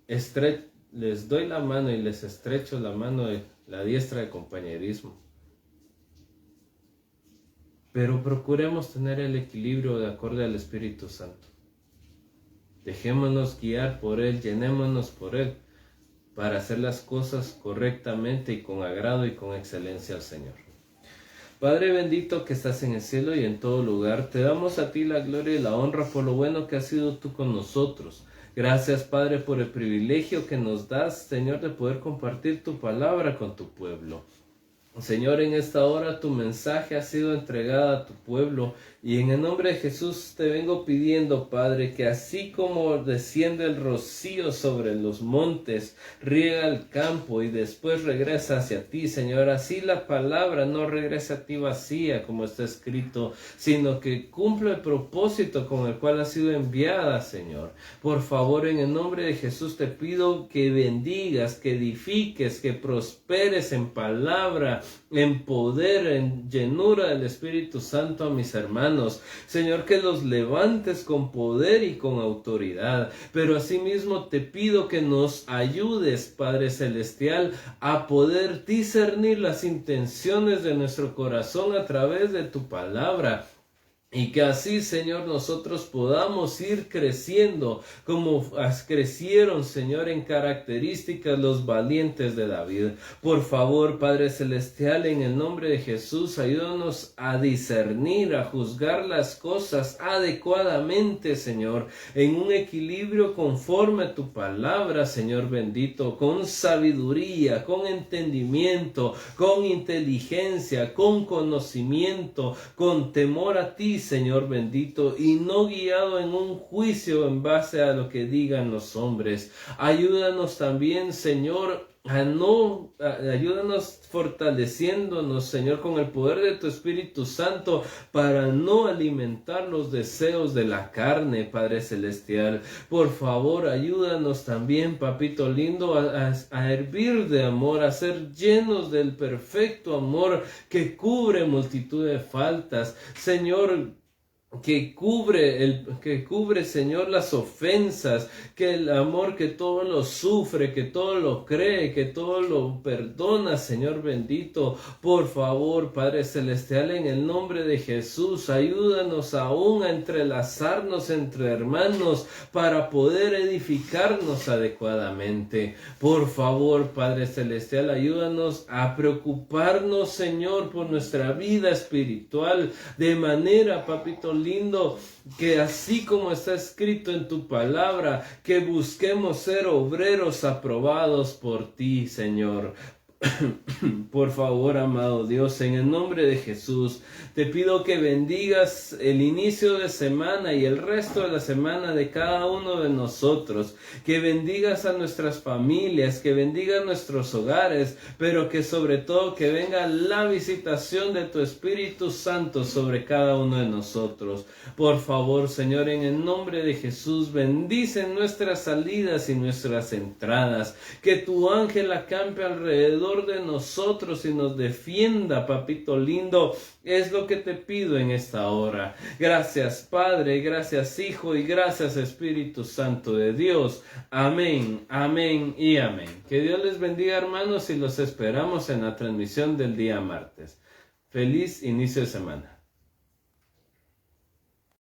les doy la mano y les estrecho la mano de la diestra de compañerismo. Pero procuremos tener el equilibrio de acuerdo al Espíritu Santo. Dejémonos guiar por Él, llenémonos por Él. para hacer las cosas correctamente y con agrado y con excelencia al Señor. Padre bendito que estás en el cielo y en todo lugar, te damos a ti la gloria y la honra por lo bueno que has sido tú con nosotros. Gracias, Padre, por el privilegio que nos das, Señor, de poder compartir tu palabra con tu pueblo. Señor, en esta hora tu mensaje ha sido entregado a tu pueblo y en el nombre de Jesús te vengo pidiendo, Padre, que así como desciende el rocío sobre los montes, riega el campo y después regresa hacia ti, Señor, así la palabra no regresa a ti vacía como está escrito, sino que cumple el propósito con el cual ha sido enviada, Señor. Por favor, en el nombre de Jesús te pido que bendigas, que edifiques, que prosperes en palabra, en poder, en llenura del Espíritu Santo a mis hermanos. Señor, que los levantes con poder y con autoridad. Pero asimismo te pido que nos ayudes, Padre Celestial, a poder discernir las intenciones de nuestro corazón a través de tu palabra. Y que así, Señor, nosotros podamos ir creciendo como crecieron, Señor, en características los valientes de David. Por favor, Padre Celestial, en el nombre de Jesús, ayúdanos a discernir, a juzgar las cosas adecuadamente, Señor, en un equilibrio conforme a tu palabra, Señor bendito, con sabiduría, con entendimiento, con inteligencia, con conocimiento, con temor a ti, Señor bendito, y no guiado en un juicio en base a lo que digan los hombres. Ayúdanos también, Señor, ayúdanos fortaleciéndonos, Señor, con el poder de tu Espíritu Santo para no alimentar los deseos de la carne, Padre Celestial. Por favor, ayúdanos también, Papito lindo, a hervir de amor, a ser llenos del perfecto amor que cubre multitud de faltas. Señor, que cubre, Señor, las ofensas, que el amor que todo lo sufre, que todo lo cree, que todo lo perdona, Señor bendito. Por favor, Padre Celestial, en el nombre de Jesús, ayúdanos aún a entrelazarnos entre hermanos para poder edificarnos adecuadamente. Por favor, Padre Celestial, ayúdanos a preocuparnos, Señor, por nuestra vida espiritual, de manera, Papito lindo, que así como está escrito en tu palabra, que busquemos ser obreros aprobados por ti, Señor. Por favor, amado Dios, en el nombre de Jesús, te pido que bendigas el inicio de semana y el resto de la semana de cada uno de nosotros, que bendigas a nuestras familias, que bendigas nuestros hogares, pero que sobre todo que venga la visitación de tu Espíritu Santo sobre cada uno de nosotros. Por favor, Señor, en el nombre de Jesús, bendice nuestras salidas y nuestras entradas, que tu ángel acampe alrededor de nosotros y nos defienda, Papito lindo. Es lo que te pido en esta hora. Gracias, Padre, gracias, Hijo, y gracias, Espíritu Santo de Dios. Amén, amén y amén. Que Dios les bendiga, hermanos, y los esperamos en la transmisión del día martes. Feliz inicio de semana.